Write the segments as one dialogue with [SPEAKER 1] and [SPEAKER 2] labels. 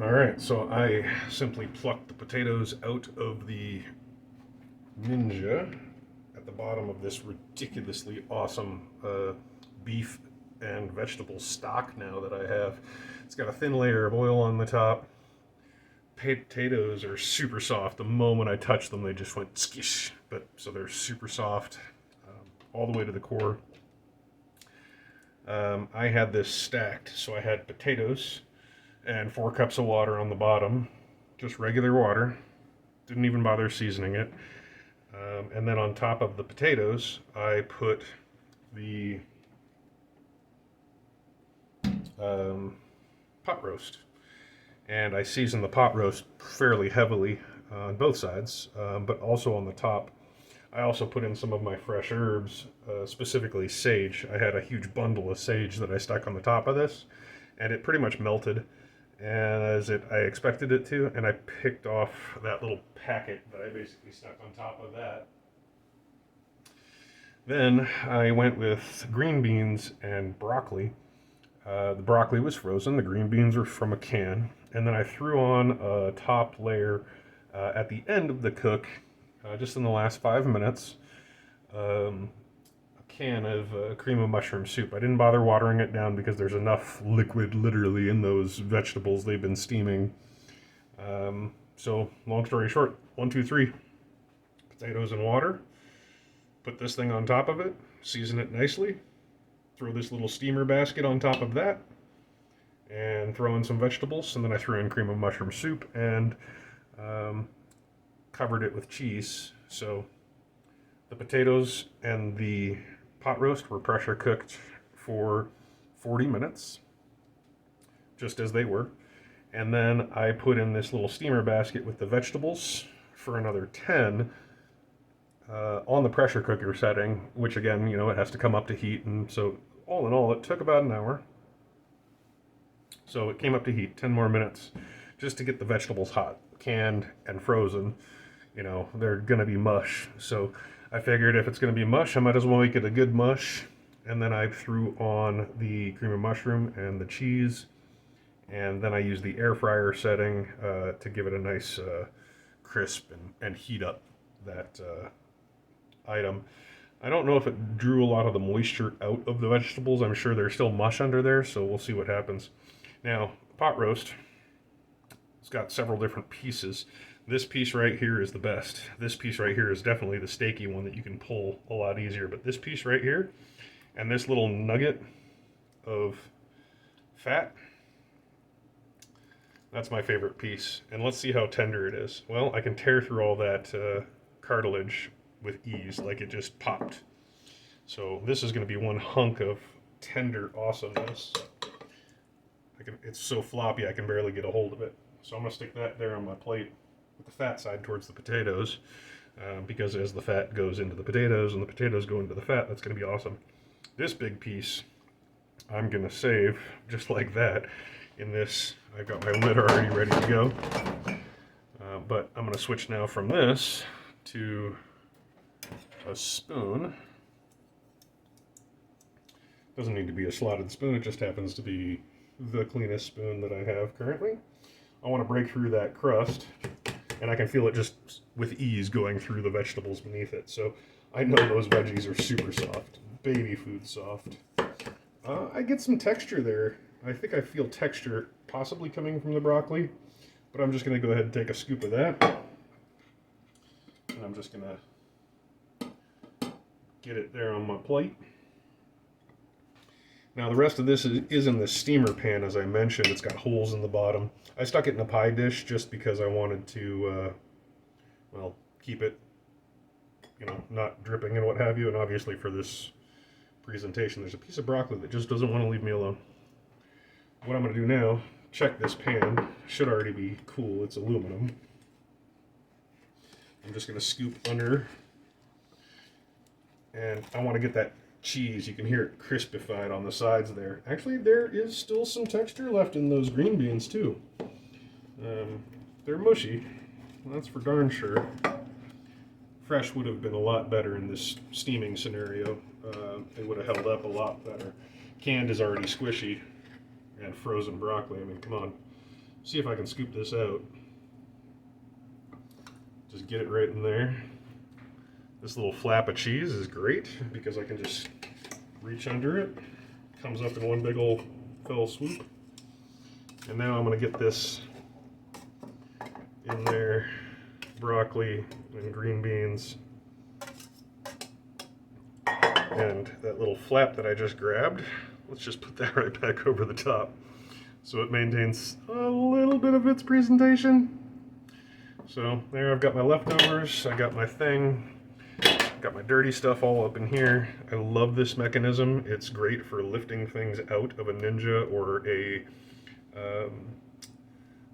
[SPEAKER 1] Alright, so I simply plucked the potatoes out of the Ninja at the bottom of this ridiculously awesome beef and vegetable stock now that I have. It's got a thin layer of oil on the top. Potatoes are super soft. The moment I touched them, they just went skish. But so they're super soft, all the way to the core. I had this stacked, so I had potatoes and 4 cups of water on the bottom, just regular water. Didn't even bother seasoning it. And then on top of the potatoes, I put the pot roast. And I seasoned the pot roast fairly heavily on both sides, but also on the top. I also put in some of my fresh herbs, specifically sage. I had a huge bundle of sage that I stuck on the top of this, and it pretty much melted, and I expected it to, and I picked off that little packet that I basically stuck on top of that. Then I went with green beans and broccoli. The broccoli was frozen, the green beans were from a can, and then I threw on a top layer at the end of the cook, just in the last 5 minutes, a can of cream of mushroom soup. I didn't bother watering it down because there's enough liquid literally in those vegetables they've been steaming. So long story short, 1, 2, 3, potatoes and water. Put this thing on top of it, season it nicely, throw this little steamer basket on top of that, and throw in some vegetables, and then I threw in cream of mushroom soup and covered it with cheese. So the potatoes and the pot roast were pressure cooked for 40 minutes, just as they were. And then I put in this little steamer basket with the vegetables for another 10 on the pressure cooker setting, which again, it has to come up to heat. And so all in all, it took about an hour. So it came up to heat, 10 more minutes, just to get the vegetables hot, canned and frozen. They're gonna be mush. So I figured if it's gonna be mush, I might as well make it a good mush. And then I threw on the cream of mushroom and the cheese. And then I used the air fryer setting to give it a nice crisp and heat up that item. I don't know if it drew a lot of the moisture out of the vegetables. I'm sure there's still mush under there, so we'll see what happens. Now, pot roast, it's got several different pieces. This piece right here is the best. This piece right here is definitely the steaky one that you can pull a lot easier. But this piece right here, and this little nugget of fat, that's my favorite piece. And let's see how tender it is. Well, I can tear through all that cartilage with ease, like it just popped. So this is going to be one hunk of tender awesomeness. It's so floppy I can barely get a hold of it. So I'm going to stick that there on my plate with the fat side towards the potatoes, because as the fat goes into the potatoes and the potatoes go into the fat, that's going to be awesome. This big piece I'm going to save just like that in this. I've got my lid already ready to go, but I'm going to switch now from this to a spoon. Doesn't need to be a slotted spoon, it just happens to be the cleanest spoon that I have currently. I want to break through that crust, and I can feel it just with ease going through the vegetables beneath it. So I know those veggies are super soft, baby food soft. I get some texture there. I think I feel texture possibly coming from the broccoli, but I'm just going to go ahead and take a scoop of that. And I'm just going to get it there on my plate. Now the rest of this is in the steamer pan, as I mentioned. It's got holes in the bottom. I stuck it in a pie dish just because I wanted to, keep it, not dripping and what have you. And obviously for this presentation, there's a piece of broccoli that just doesn't want to leave me alone. What I'm going to do now, check this pan. Should already be cool. It's aluminum. I'm just going to scoop under, and I want to get that cheese. You can hear it crispified on the sides there. Actually, there is still some texture left in those green beans too. They're mushy, that's for darn sure. Fresh would have been a lot better in this steaming scenario. They would have held up a lot better. Canned is already squishy, and frozen broccoli, I mean, come on. see if I can scoop this out. Just get it right in there. This little flap of cheese is great because I can just reach under it. Comes up in one big old fell swoop. And now I'm going to get this in there. Broccoli and green beans. And that little flap that I just grabbed, let's just put that right back over the top so it maintains a little bit of its presentation. So there, I've got my leftovers, I got my thing, got my dirty stuff all up in here. I love this mechanism. It's great for lifting things out of a Ninja or a,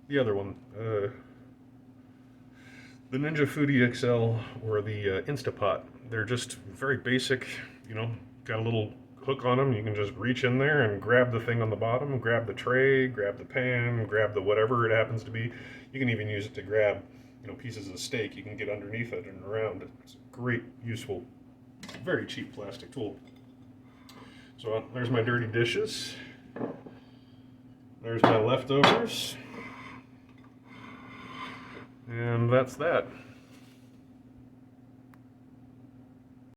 [SPEAKER 1] the other one, the Ninja Foodi XL or the Instapot. They're just very basic, you know, got a little hook on them. You can just reach in there and grab the thing on the bottom, grab the tray, grab the pan, grab the whatever it happens to be. You can even use it to grab, you know, pieces of steak. You can get underneath it and around it. It's a great, useful, very cheap plastic tool. So there's my dirty dishes. There's my leftovers. And that's that.